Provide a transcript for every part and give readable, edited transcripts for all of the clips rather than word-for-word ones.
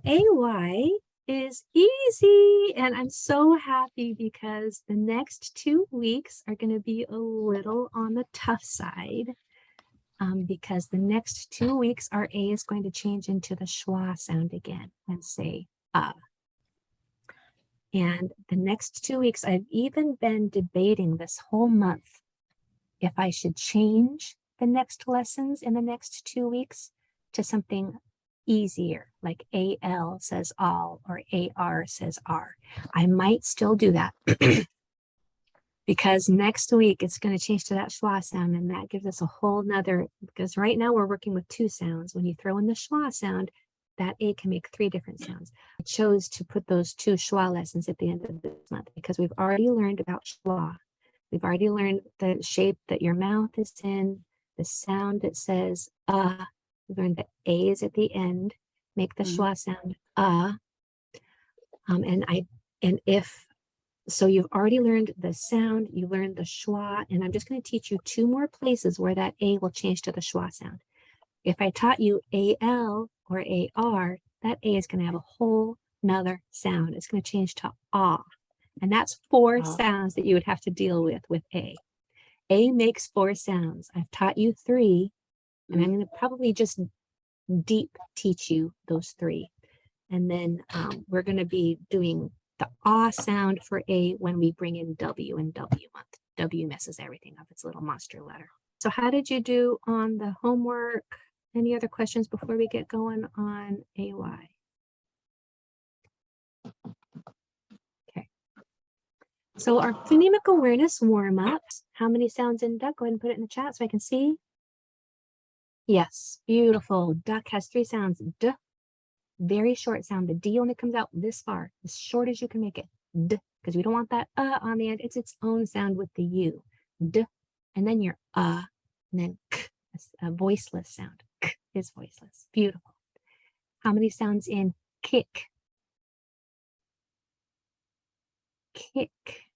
AY is easy, and I'm so happy because the next 2 weeks are going to be a little on the tough side, because the next 2 weeks our A is going to change into the schwa sound again and say and the next 2 weeks I've even been debating this whole month if I should change the next lessons in the next 2 weeks to something easier, like AL says all or AR says R. I might still do that because next week it's going to change to that schwa sound, and that gives us a whole nother, because right now we're working with 2 sounds. When you throw in the schwa sound, that A can make 3 different sounds. I chose to put those 2 schwa lessons at the end of this month because we've already learned about schwa. We've already learned the shape that your mouth is in, the sound that says We've learned that A is at the end, make the schwa sound so you've already learned the sound, you learned the schwa, and I'm just going to teach you 2 more places where that A will change to the schwa sound. If I taught you AL or AR, that A is going to have a whole nother sound. It's going to change to ah. And that's 4 sounds that you would have to deal with A. A makes 4 sounds. I've taught you 3, and I'm going to probably just deep teach you those 3. And then we're going to be doing the ah sound for A when we bring in W in W month. W messes everything up. It's a little monster letter. So how did you do on the homework? Any other questions before we get going on AY? Okay. So our phonemic awareness warm-ups. How many sounds in duck? Go ahead and put it in the chat so I can see. Yes, beautiful. Duck has 3 sounds. D, very short sound. The D only comes out this far, as short as you can make it. D, because we don't want that on the end. It's its own sound with the U. D, and then your and then k, a voiceless sound. K is voiceless. Beautiful. How many sounds in kick? Kick.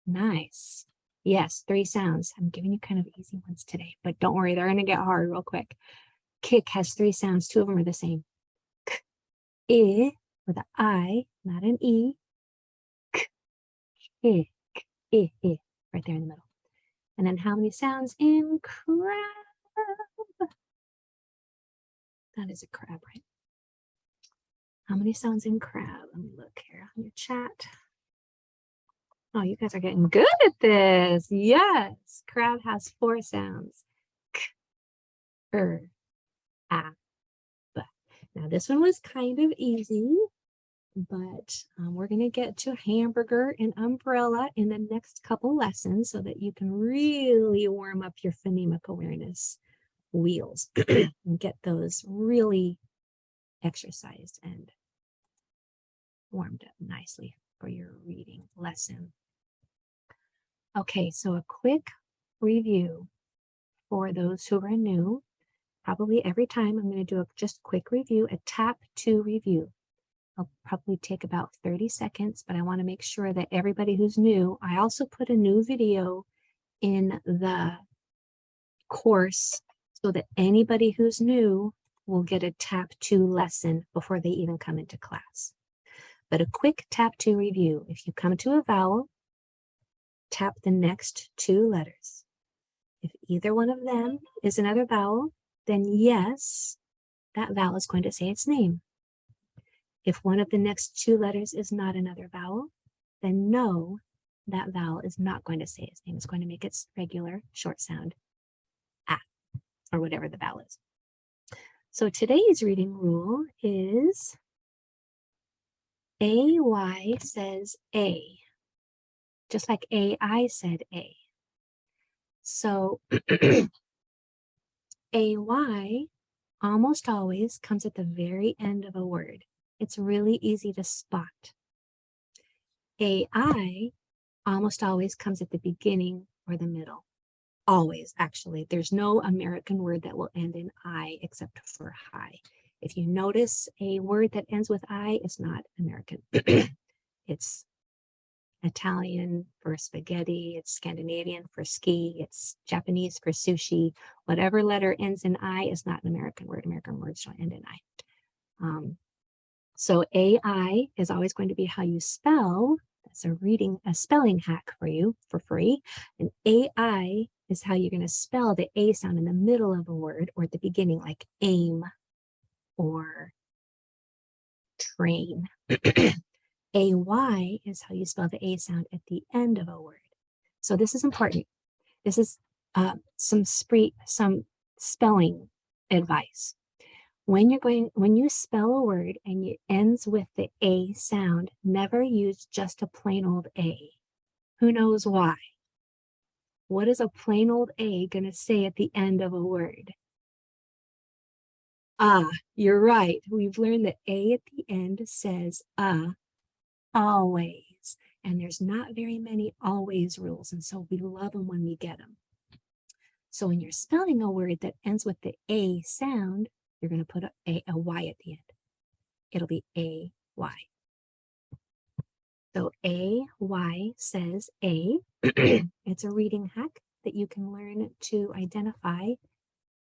Nice. Yes, 3 sounds. I'm giving you kind of easy ones today, but don't worry, they're going to get hard real quick. Kick has 3 sounds. 2 of them are the same. K, I, with an I, not an E. K, I, right there in the middle. And then how many sounds in crab? That is a crab, right? How many sounds in crab? Let me look here on your chat. Oh, you guys are getting good at this. Yes, crab has 4 sounds. K, ah, b. Now this one was kind of easy, but we're going to get to hamburger and umbrella in the next couple lessons so that you can really warm up your phonemic awareness wheels and get those really exercised and warmed up nicely for your reading lesson. Okay, so a quick review for those who are new. Probably every time I'm going to do a just quick review, a tap to review. I'll probably take about 30 seconds, but I want to make sure that everybody who's new, I also put a new video in the course so that anybody who's new will get a tap to lesson before they even come into class. But a quick tap to review. If you come to a vowel, tap the next 2 letters. If either one of them is another vowel, then yes, that vowel is going to say its name. If one of the next 2 letters is not another vowel, then no, that vowel is not going to say its name. It's going to make its regular short sound, ah, or whatever the vowel is. So today's reading rule is AY says A, just like AI said A. So AY almost always comes at the very end of a word. It's really easy to spot. AI almost always comes at the beginning or the middle. Always, actually. There's no American word that will end in I except for high. If you notice a word that ends with I, it's not American. It's Italian for spaghetti, it's Scandinavian for ski, it's Japanese for sushi. Whatever letter ends in I is not an American word. American words don't end in I. So AI is always going to be how you spell. That's a spelling hack for you for free. And AI is how you're going to spell the A sound in the middle of a word or at the beginning, like aim or train. AY is how you spell the A sound at the end of a word. So this is important. This is some spelling advice. When you spell a word and it ends with the A sound, never use just a plain old A. Who knows why? What is a plain old A going to say at the end of a word? You're right. We've learned that A at the end says always. And there's not very many always rules. And so we love them when we get them. So when you're spelling a word that ends with the A sound, you're going to put a Y at the end. It'll be A-Y. So A-Y says A. It's a reading hack that you can learn to identify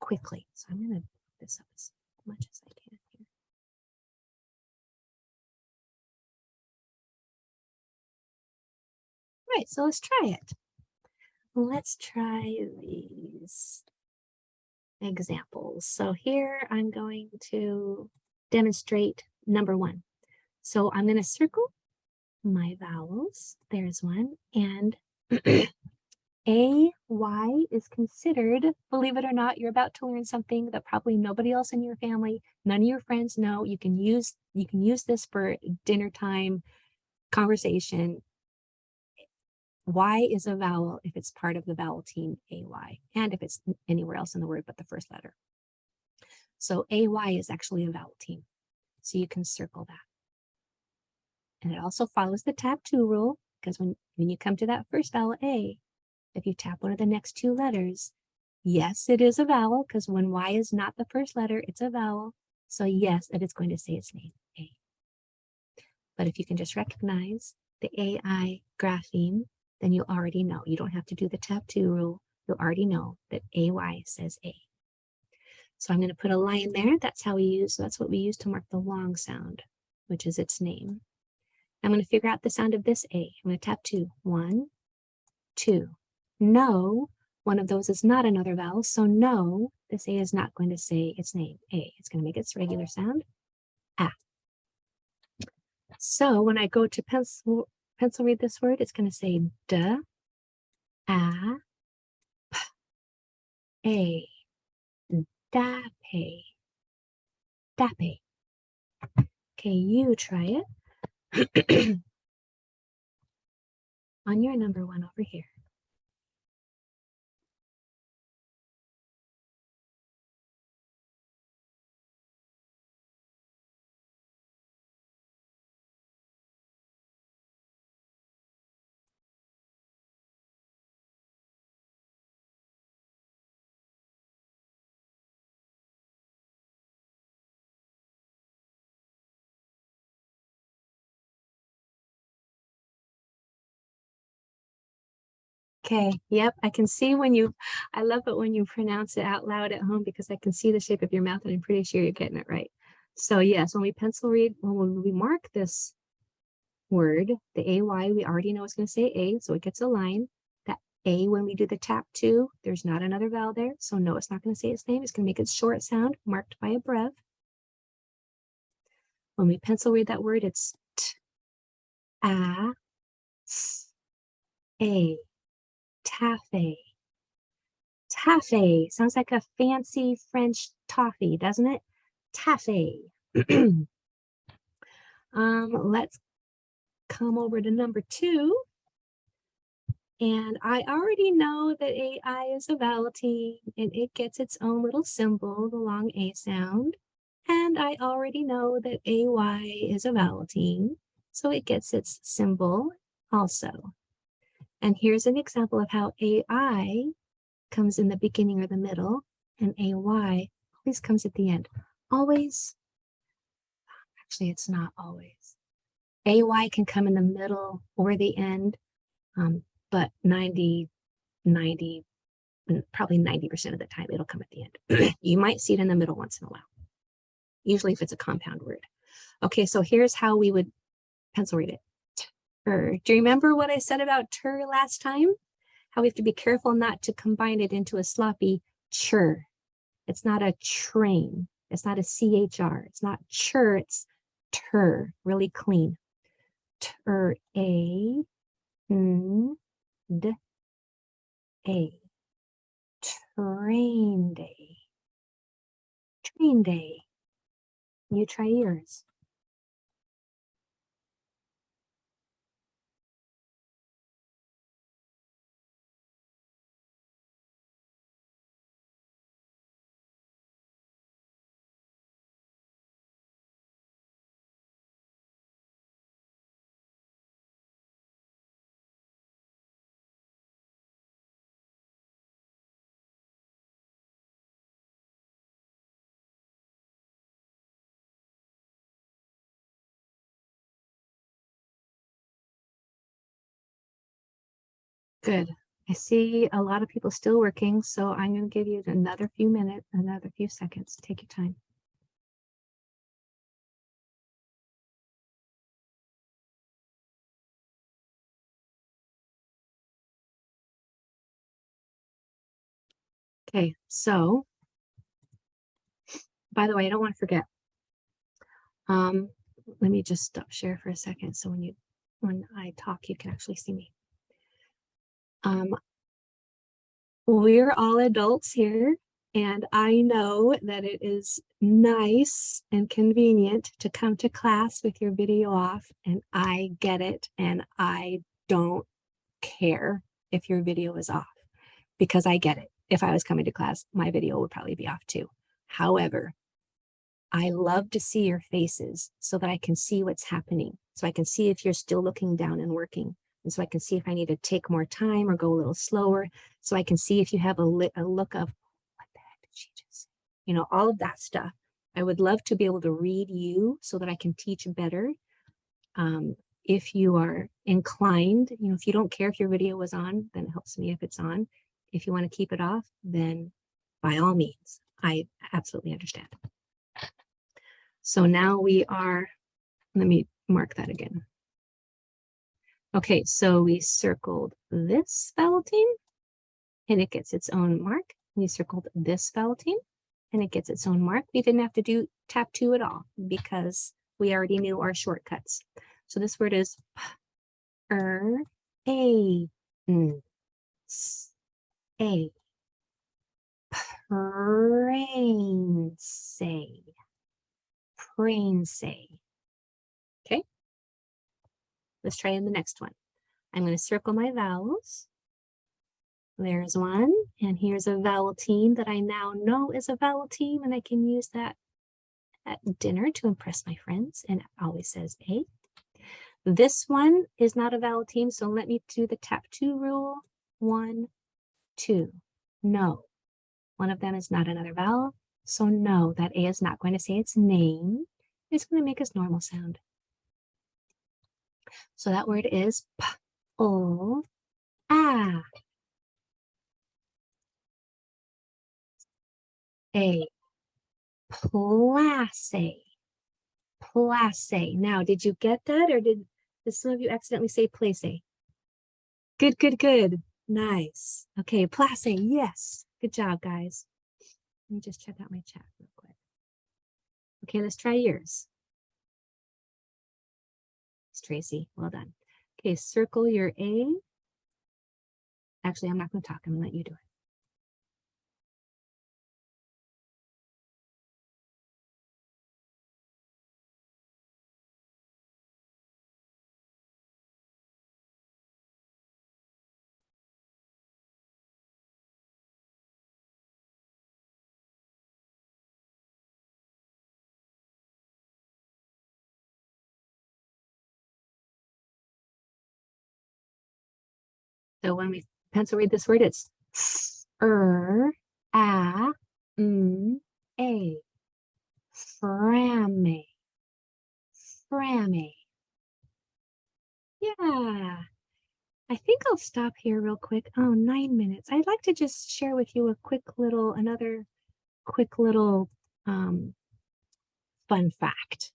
quickly. So I'm going to put this up as much as I can here. All right, so let's try it. Let's try these examples. So here I'm going to demonstrate number 1. So I'm going to circle my vowels. There's one. And A-Y is considered, believe it or not, you're about to learn something that probably nobody else in your family, none of your friends know. You can use this for dinner time conversation. Y is a vowel if it's part of the vowel team AY, and if it's anywhere else in the word but the first letter. So AY is actually a vowel team. So you can circle that. And it also follows the tap 2 rule, because when you come to that first vowel A, if you tap one of the next 2 letters, yes, it is a vowel, because when Y is not the first letter, it's a vowel. So yes, that is going to say its name, A. But if you can just recognize the AI grapheme, then you already know. You don't have to do the tap 2 rule. You already know that AY says A. So I'm going to put a line there. That's what we use to mark the long sound, which is its name. I'm going to figure out the sound of this A. I'm going to tap 2. 1, 2. No, one of those is not another vowel. So no, this A is not going to say its name, A. It's going to make its regular sound, A. So when I go to pencil read this word, it's going to say D, A, P, A, dape, dape. Okay, you try it on your number 1 over here. Okay, yep, I can see I love it when you pronounce it out loud at home because I can see the shape of your mouth and I'm pretty sure you're getting it right. So yes, when we pencil read, when we mark this word, the AY, we already know it's going to say A, so it gets a line. That A, when we do the tap 2, there's not another vowel there, so no, it's not going to say its name. It's going to make its short sound marked by a brev. When we pencil read that word, it's T, A, S, A. Taffy. Taffy sounds like a fancy French toffee, doesn't it? Taffy. Let's come over to number 2. And I already know that AI is a vowel team and it gets its own little symbol, the long A sound. And I already know that AY is a vowel team, so it gets its symbol also. And here's an example of how AI comes in the beginning or the middle, and AY always comes at the end. Always, actually, it's not always. AY can come in the middle or the end, but 90, probably 90% of the time it'll come at the end. You might see it in the middle once in a while, usually if it's a compound word. Okay, so here's how we would pencil read it. Do you remember what I said about tur last time? How we have to be careful not to combine it into a sloppy chur. It's not a train. It's not a CHR. It's not chur, it's tur, really clean. Tur, A, N, D, A. Train day. Train day. You try yours. Good. I see a lot of people still working, so I'm going to give you another few minutes, another few seconds. Take your time. Okay, so by the way, I don't want to forget. Let me just stop share for a second so when I talk, you can actually see me. We're all adults here, and I know that it is nice and convenient to come to class with your video off, and I get it, and I don't care if your video is off, because I get it. If I was coming to class, my video would probably be off too. However, I love to see your faces so that I can see what's happening. So I can see if you're still looking down and working. And so I can see if I need to take more time or go a little slower. So I can see if you have a look of, what the heck did she just say? You know, all of that stuff. I would love to be able to read you so that I can teach better. If you are inclined, you know, if you don't care if your video was on, then it helps me if it's on. If you want to keep it off, then by all means, I absolutely understand. So now we are, let me mark that again. Okay, so we circled this vowel team and it gets its own mark. We circled this vowel team and it gets its own mark. We didn't have to do tab 2 at all because we already knew our shortcuts. So this word is a, prain say. Prain say. Okay, let's try in the next one. I'm going to circle my vowels. There's one, and here's a vowel team that I now know is a vowel team, and I can use that at dinner to impress my friends, and it always says A. This one is not a vowel team, so let me do the tap 2 rule. 1, 2. No. One of them is not another vowel, so no, that A is not going to say its name. It's going to make its normal sound. So that word is p-o-a. A. Place. Place. Now, did you get that, or did some of you accidentally say place? Good, good, good. Nice. Okay, place. Yes. Good job, guys. Let me just check out my chat real quick. Okay, let's try yours. It's Tracy. Well done. Okay, circle your A. Actually, I'm not going to talk. I'm going to let you do it. So when we pencil read this word, it's a, frame, frame. Yeah. I think I'll stop here real quick. Oh, 9 minutes. I'd like to just share with you another quick little fun fact.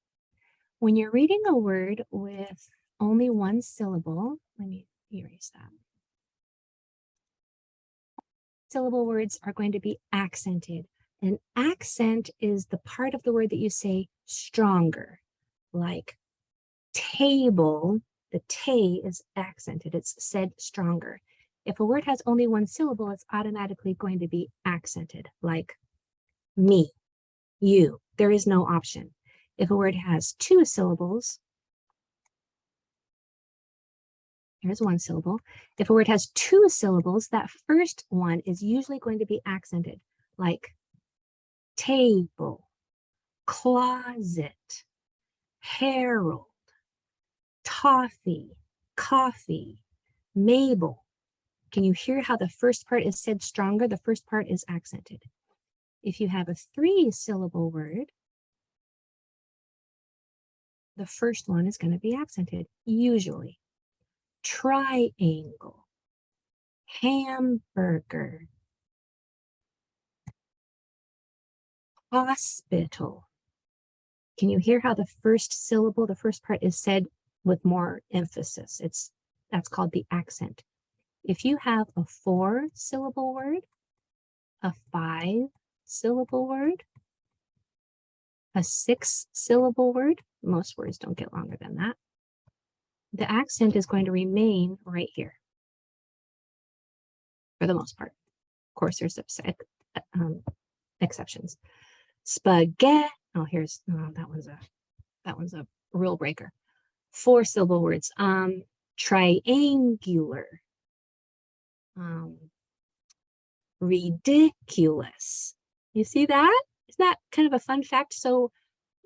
When you're reading a word with only one syllable, let me erase that. Syllable words are going to be accented. An accent is the part of the word that you say stronger, like table. The T is accented. It's said stronger. If a word has only one syllable, it's automatically going to be accented, like me, you. There is no option. If a word has two syllables, here's one syllable. If a word has two syllables, that first one is usually going to be accented, like table, closet, herald, toffee, coffee, Mabel. Can you hear how the first part is said stronger? The first part is accented. If you have a three-syllable word, the first one is going to be accented, usually. Triangle, hamburger, hospital. Can you hear how the first syllable, the first part is said with more emphasis? That's called the accent. If you have a 4-syllable word, a 5-syllable word, a 6-syllable word, most words don't get longer than that, the accent is going to remain right here for the most part. Of course, there's exceptions. Spaghetti. Oh, that one's a rule breaker. 4-syllable words. Triangular. Ridiculous. You see that? Isn't that kind of a fun fact? So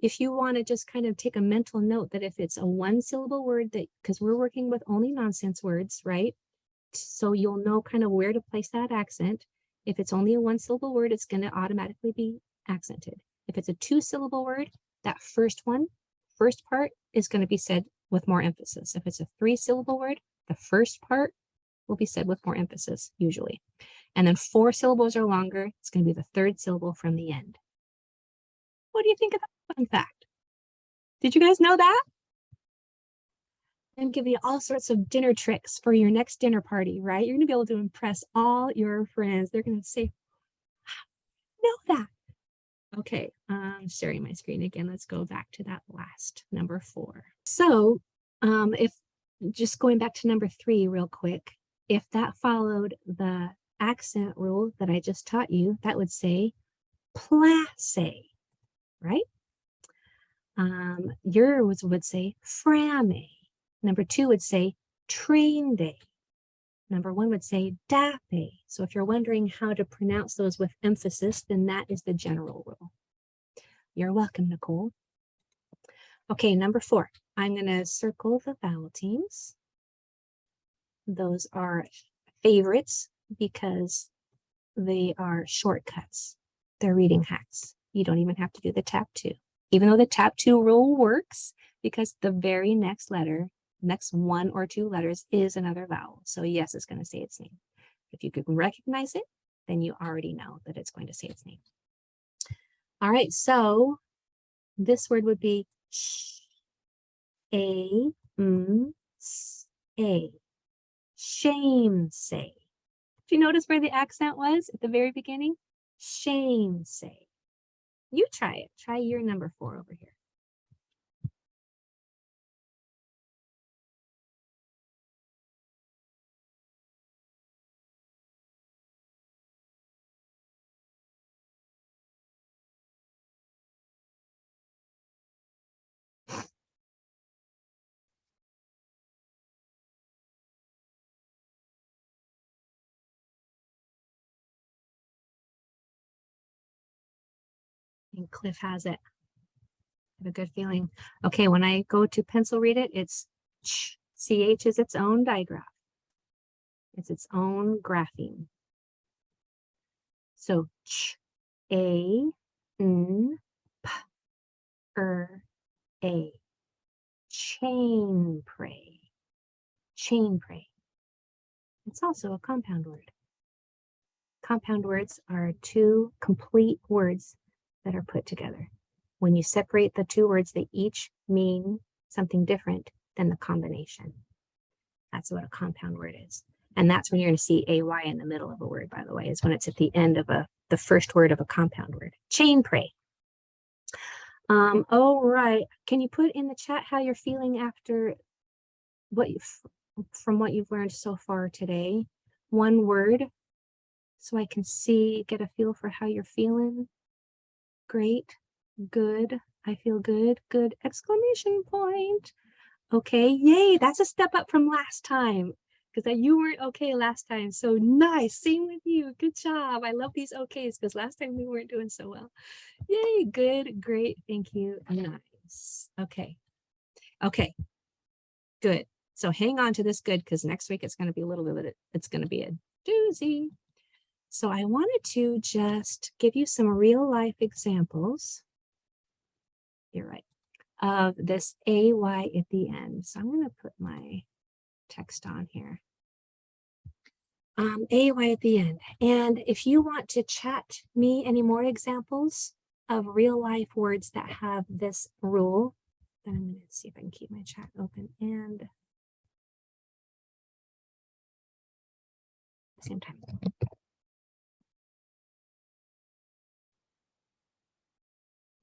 if you want to just kind of take a mental note that if it's a 1-syllable word, that because we're working with only nonsense words, right? So you'll know kind of where to place that accent. If it's only a 1-syllable word, it's going to automatically be accented. If it's a 2-syllable word, that first part is going to be said with more emphasis. If it's a 3-syllable word, the first part will be said with more emphasis, usually. And then 4 syllables or longer, it's going to be the 3rd syllable from the end. What do you think of that fun fact? Did you guys know that? And give you all sorts of dinner tricks for your next dinner party, right? You're going to be able to impress all your friends. They're going to say, know that. Okay, I'm sharing my screen again. Let's go back to that last number 4. So if just going back to number 3 real quick, if that followed the accent rule that I just taught you, that would say place, right? Yours would say frame. Number 2 would say train day. Number 1 would say dape. So if you're wondering how to pronounce those with emphasis, then that is the general rule. You're welcome, Nicole. Okay, number 4. I'm going to circle the vowel teams. Those are favorites because they are shortcuts. They're reading hacks. You don't even have to do the tap 2. Even though the tap 2 rule works, because the very next letter, next 1 or 2 letters is another vowel. So yes, it's going to say its name. If you can recognize it, then you already know that it's going to say its name. All right, so this word would be sh, a, a, shame say. Did you notice where the accent was at the very beginning? Shame say. You try it. Try your number 4 over here. And Cliff has it. I have a good feeling. Okay, when I go to pencil read it, it's ch. CH is its own digraph. It's its own grapheme. So ch, a, n, p, a. Chain prey. Chain pray. It's also a compound word. Compound words are two complete words that are put together. When you separate the two words, they each mean something different than the combination. That's what a compound word is. And that's when you're going to see AY in the middle of a word, by the way, is when it's at the end of the first word of a compound word. Chain pray. All right. Can you put in the chat how you're feeling after from what you've learned so far today? One word, so I can get a feel for how you're feeling. Great, good, I feel good, good, exclamation point. Okay, yay, that's a step up from last time, because you weren't okay last time. So nice, same with you, good job. I love these okays, because last time we weren't doing so well. Yay, good, great, thank you, nice. Okay, good. So hang on to this good, because next week it's going to be a little bit, it's going to be a doozy. So I wanted to just give you some real life examples. You're right. Of this AY at the end. So I'm going to put my text on here. AY at the end. And if you want to chat me any more examples of real life words that have this rule, then I'm going to see if I can keep my chat open and same time.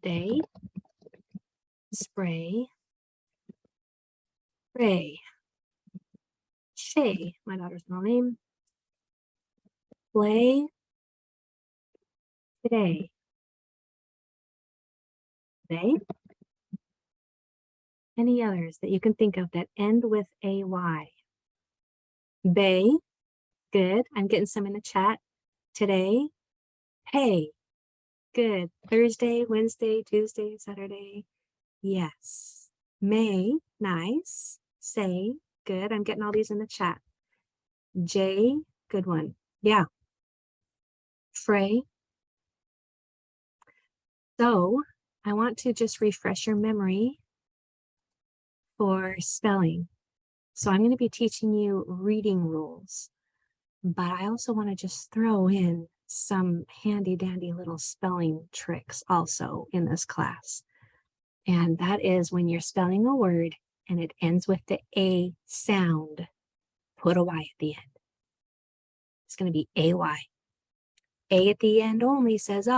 Day, spray, Ray, Shay, my daughter's middle name, play, today, they, any others that you can think of that end with AY. Bay, good, I'm getting some in the chat. Today, hey, good. Thursday, Wednesday, Tuesday, Saturday, yes. May, nice. Say, good, I'm getting all these in the chat. J, good one, yeah. Frey. So I want to just refresh your memory for spelling. So I'm going to be teaching you reading rules, but I also want to just throw in some handy dandy little spelling tricks also in this class. And that is when you're spelling a word and it ends with the A sound, put a Y at the end. It's going to be AY. A at the end only says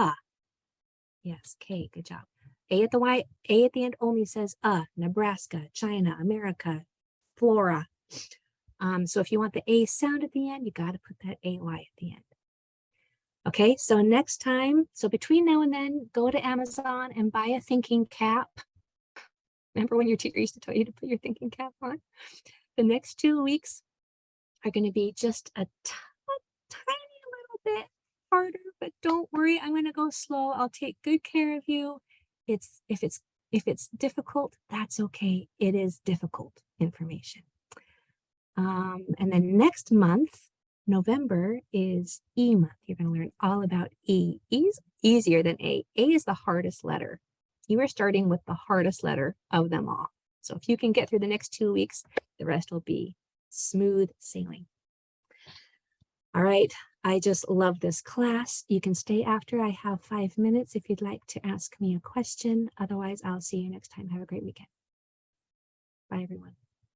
Yes, K, good job. A at the end only says Nebraska, China, America, Flora. So if you want the A sound at the end, you got to put that AY at the end. Okay, so next time, so between now and then, go to Amazon and buy a thinking cap. Remember when your teacher used to tell you to put your thinking cap on? The next 2 weeks are going to be just a tiny little bit harder, but don't worry, I'm going to go slow. I'll take good care of you. If it's difficult, that's okay. It is difficult information. And then next month, November, is E month. You're going to learn all about E. E's easier than A. A is the hardest letter. You are starting with the hardest letter of them all. So if you can get through the next 2 weeks, the rest will be smooth sailing. All right, I just love this class. You can stay after. I have 5 minutes if you'd like to ask me a question. Otherwise, I'll see you next time. Have a great weekend. Bye, everyone.